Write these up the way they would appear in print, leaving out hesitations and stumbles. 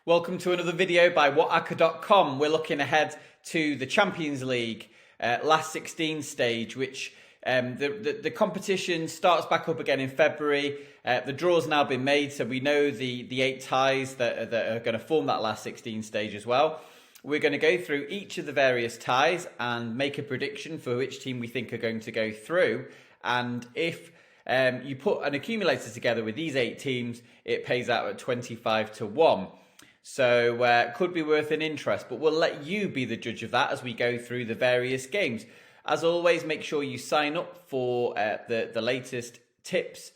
Welcome to another video by WhatAcca.com. We're looking ahead to the Champions League last 16 stage, which the competition starts back up again in February. The draw's now been made, so we know the 8 ties that are going to form that last 16 stage as well. We're going to go through each of the various ties and make a prediction for which team we think are going to go through. And if you put an accumulator together with these 8 teams, it pays out at 25-1. So could be worth an interest, but we'll let you be the judge of that as we go through the various games. As always, make sure you sign up for the latest tips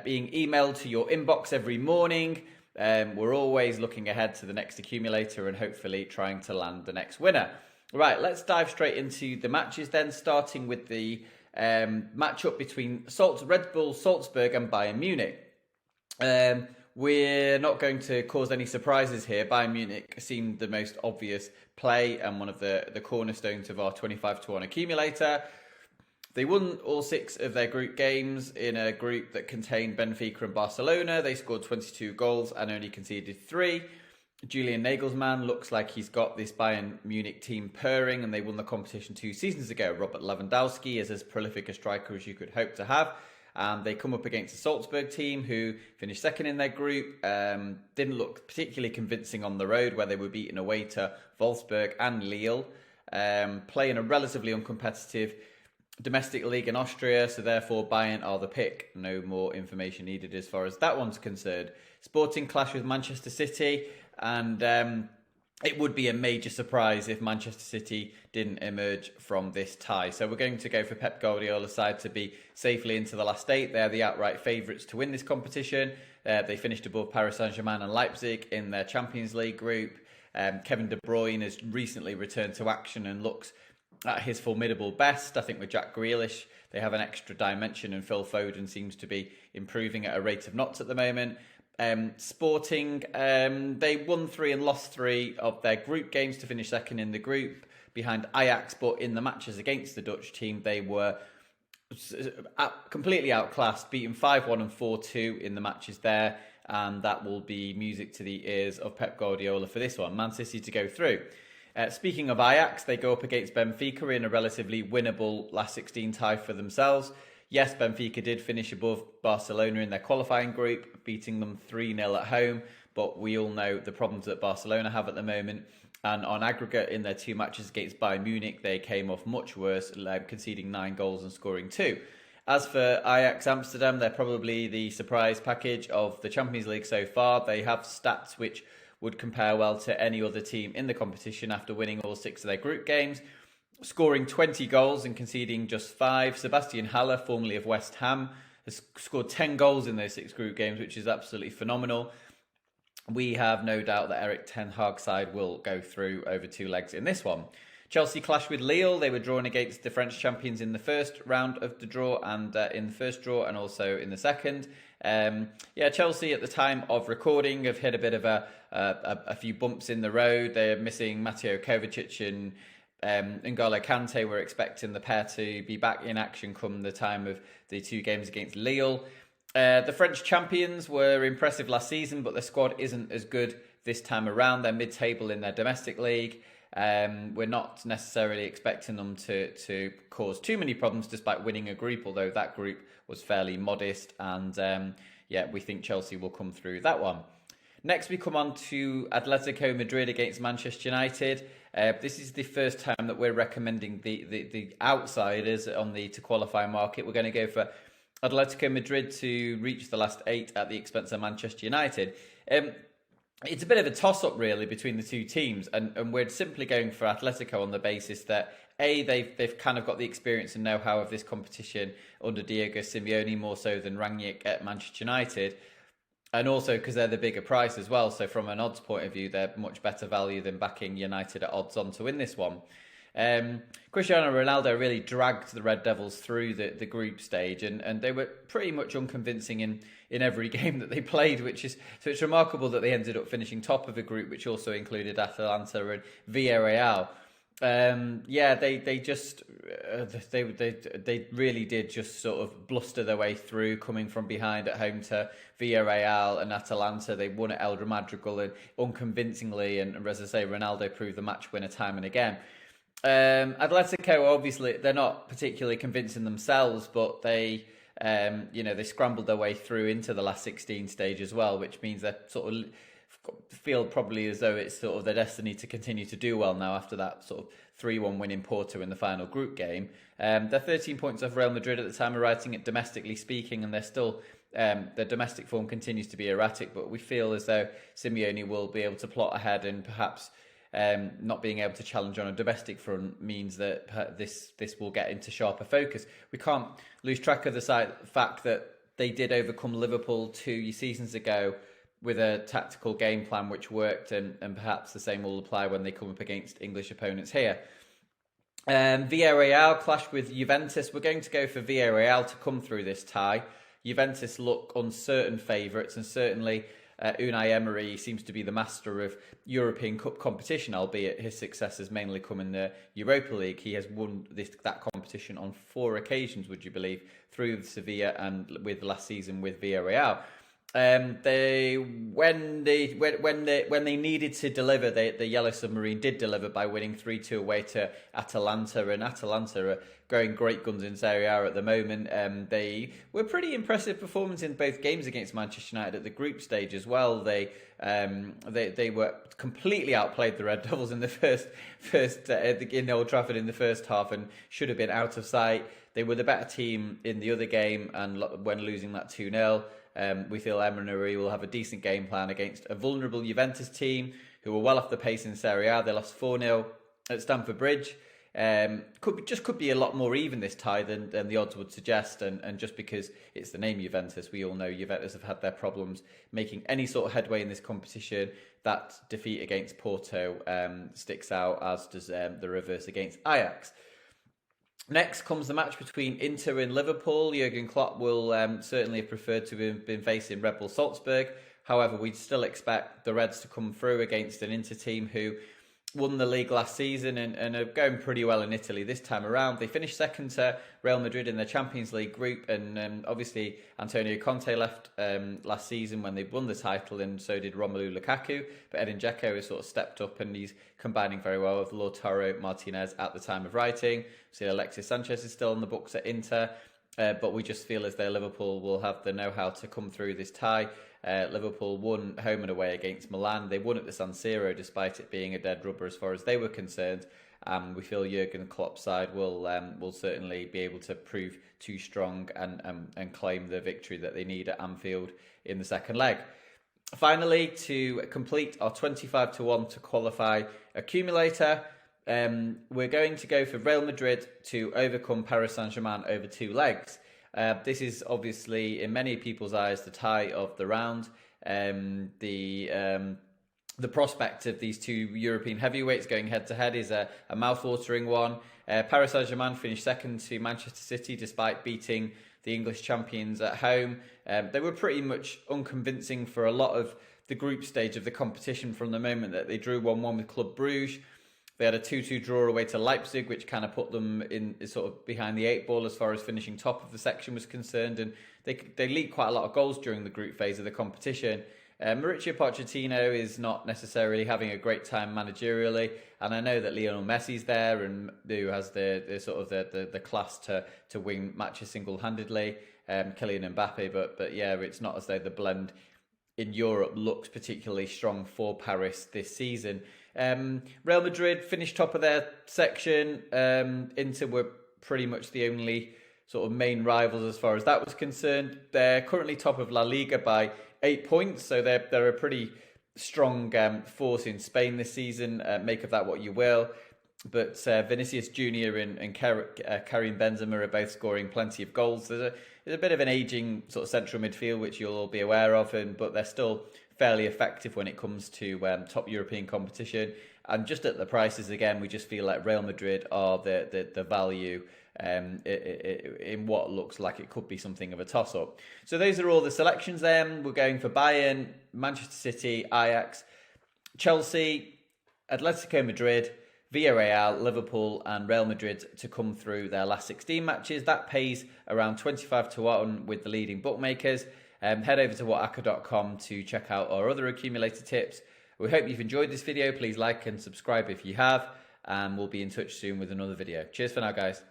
being emailed to your inbox every morning. We're always looking ahead to the next accumulator and hopefully trying to land the next winner. Right, let's dive straight into the matches then, starting with the matchup between Red Bull Salzburg and Bayern Munich. We're not going to cause any surprises here. Bayern Munich seemed the most obvious play and one of the cornerstones of our 25-1 accumulator. They won all 6 of their group games in a group that contained Benfica and Barcelona. They scored 22 goals and only conceded 3. Julian Nagelsmann looks like he's got this Bayern Munich team purring, and they won the competition 2 seasons ago. Robert Lewandowski is as prolific a striker as you could hope to have. And they come up against a Salzburg team who finished second in their group. Didn't look particularly convincing on the road, where they were beaten away to Wolfsburg and Lille. Playing a relatively uncompetitive domestic league in Austria, so therefore Bayern are the pick. No more information needed as far as that one's concerned. Sporting clash with Manchester City, and it would be a major surprise if Manchester City didn't emerge from this tie. So we're going to go for Pep Guardiola's side to be safely into the last 8. They're the outright favourites to win this competition. They finished above Paris Saint-Germain and Leipzig in their Champions League group. Kevin De Bruyne has recently returned to action and looks at his formidable best. I think with Jack Grealish, they have an extra dimension, and Phil Foden seems to be improving at a rate of knots at the moment. Sporting, they won 3 and lost 3 of their group games to finish second in the group behind Ajax, but in the matches against the Dutch team, they were completely outclassed, beaten 5-1 and 4-2 in the matches there, and that will be music to the ears of Pep Guardiola for this one. Man City to go through. Speaking of Ajax, they go up against Benfica in a relatively winnable last 16 tie for themselves. Yes, Benfica did finish above Barcelona in their qualifying group, beating them 3-0 at home, but we all know the problems that Barcelona have at the moment. And on aggregate, in their 2 matches against Bayern Munich, they came off much worse, conceding 9 goals and scoring 2. As for Ajax Amsterdam, they're probably the surprise package of the Champions League so far. They have stats which would compare well to any other team in the competition after winning all 6 of their group games, scoring 20 goals and conceding just 5. Sebastian Haller, formerly of West Ham, has scored 10 goals in those 6 group games, which is absolutely phenomenal. We have no doubt that Eric Ten Hag's side will go through over 2 legs in this one. Chelsea clash with Lille. They were drawn against the French champions in the first round of the draw, and in the first draw, and also in the second. Chelsea at the time of recording have hit a bit of a few bumps in the road. They're missing Mateo Kovacic and N'Golo Kante. We're expecting the pair to be back in action come the time of the 2 games against Lille. The French champions were impressive last season, but the squad isn't as good this time around. They're mid-table in their domestic league. We're not necessarily expecting them to cause too many problems despite winning a group, although that group was fairly modest. And we think Chelsea will come through that one. Next, we come on to Atletico Madrid against Manchester United. This is the first time that we're recommending the outsiders on the to qualify market. We're going to go for Atletico Madrid to reach the last 8 at the expense of Manchester United. It's a bit of a toss-up, really, between the 2 teams, and we're simply going for Atletico on the basis that, A, they've kind of got the experience and know-how of this competition under Diego Simeone, more so than Rangnick at Manchester United, and also because they're the bigger price as well. So from an odds point of view, they're much better value than backing United at odds on to win this one. Cristiano Ronaldo really dragged the Red Devils through the group stage, and they were pretty much unconvincing in every game that they played, it's remarkable that they ended up finishing top of a group which also included Atalanta and Villarreal. Yeah, they just they really did just sort of bluster their way through, coming from behind at home to Villarreal and Atalanta. They won at El Madrigal and unconvincingly, and as I say, Ronaldo proved the match winner time and again. Atletico, obviously, they're not particularly convincing themselves, but they scrambled their way through into the last 16 stage as well, which means they're sort of feel probably as though it's sort of their destiny to continue to do well now after that sort of 3-1 win in Porto in the final group game. They're 13 points off Real Madrid at the time of writing it, domestically speaking, and they're still their domestic form continues to be erratic, but we feel as though Simeone will be able to plot ahead, and perhaps not being able to challenge on a domestic front means that this will get into sharper focus. We can't lose track of the fact that they did overcome Liverpool 2 seasons ago with a tactical game plan which worked, and perhaps the same will apply when they come up against English opponents here. Villarreal clash with Juventus. We're going to go for Villarreal to come through this tie. Juventus look uncertain favourites, and certainly Unai Emery seems to be the master of European Cup competition, albeit his success has mainly come in the Europa League. He has won that competition on 4 occasions, would you believe, through Sevilla and with last season with Villarreal. When they needed to deliver, the Yellow Submarine did deliver by winning 3-2 away to Atalanta, and Atalanta are going great guns in Serie A at the moment. They were pretty impressive performance in both games against Manchester United at the group stage as well. They were completely outplayed the Red Devils in the first in Old Trafford in the first half, and should have been out of sight. They were the better team in the other game, and when losing that 2-0. We feel Emery will have a decent game plan against a vulnerable Juventus team who are well off the pace in Serie A. They lost 4-0 at Stamford Bridge. Could be a lot more even this tie than the odds would suggest, and just because it's the name Juventus, we all know Juventus have had their problems making any sort of headway in this competition. That defeat against Porto sticks out, as does the reverse against Ajax. Next comes the match between Inter and Liverpool. Jurgen Klopp will certainly have preferred to have been facing Red Bull Salzburg. However, we'd still expect the Reds to come through against an Inter team who won the league last season and are going pretty well in Italy this time around. They finished second to Real Madrid in the Champions League group, and obviously Antonio Conte left last season when they won the title, and so did Romelu Lukaku. But Edin Dzeko has sort of stepped up, and he's combining very well with Lautaro Martinez at the time of writing. So Alexis Sanchez is still on the books at Inter, but we just feel as though Liverpool will have the know-how to come through this tie. Liverpool won home and away against Milan. They won at the San Siro despite it being a dead rubber as far as they were concerned. We feel Jurgen Klopp's side will certainly be able to prove too strong and claim the victory that they need at Anfield in the second leg. Finally, to complete our 25-1 to qualify accumulator, we're going to go for Real Madrid to overcome Paris Saint-Germain over 2 legs. This is obviously, in many people's eyes, the tie of the round. The prospect of these 2 European heavyweights going head-to-head is a mouth-watering one. Paris Saint-Germain finished second to Manchester City despite beating the English champions at home. They were pretty much unconvincing for a lot of the group stage of the competition from the moment that they drew 1-1 with Club Brugge. They had a 2-2 draw away to Leipzig, which kind of put them in sort of behind the 8 ball as far as finishing top of the section was concerned. And they leaked quite a lot of goals during the group phase of the competition. Mauricio Pochettino is not necessarily having a great time managerially, and I know that Lionel Messi's there and who has the class to win matches single-handedly. Kylian Mbappe, but yeah, it's not as though the blend in Europe looks particularly strong for Paris this season. Real Madrid finished top of their section. Inter were pretty much the only sort of main rivals as far as that was concerned. They're currently top of La Liga by 8 points, so they're a pretty strong force in Spain this season. Make of that what you will. But Vinicius Junior and Karim Benzema are both scoring plenty of goals. There's a bit of an ageing sort of central midfield, which you'll all be aware of, but they're still fairly effective when it comes to top European competition. And just at the prices, again, we just feel like Real Madrid are the value in what looks like it could be something of a toss-up. So those are all the selections then. We're going for Bayern, Manchester City, Ajax, Chelsea, Atletico Madrid, Villarreal, Liverpool and Real Madrid to come through their last 16 matches. That pays around 25 to 1 with the leading bookmakers. Head over to WhatAcca.com to check out our other accumulator tips. We hope you've enjoyed this video. Please like and subscribe if you have, and we'll be in touch soon with another video. Cheers for now, guys.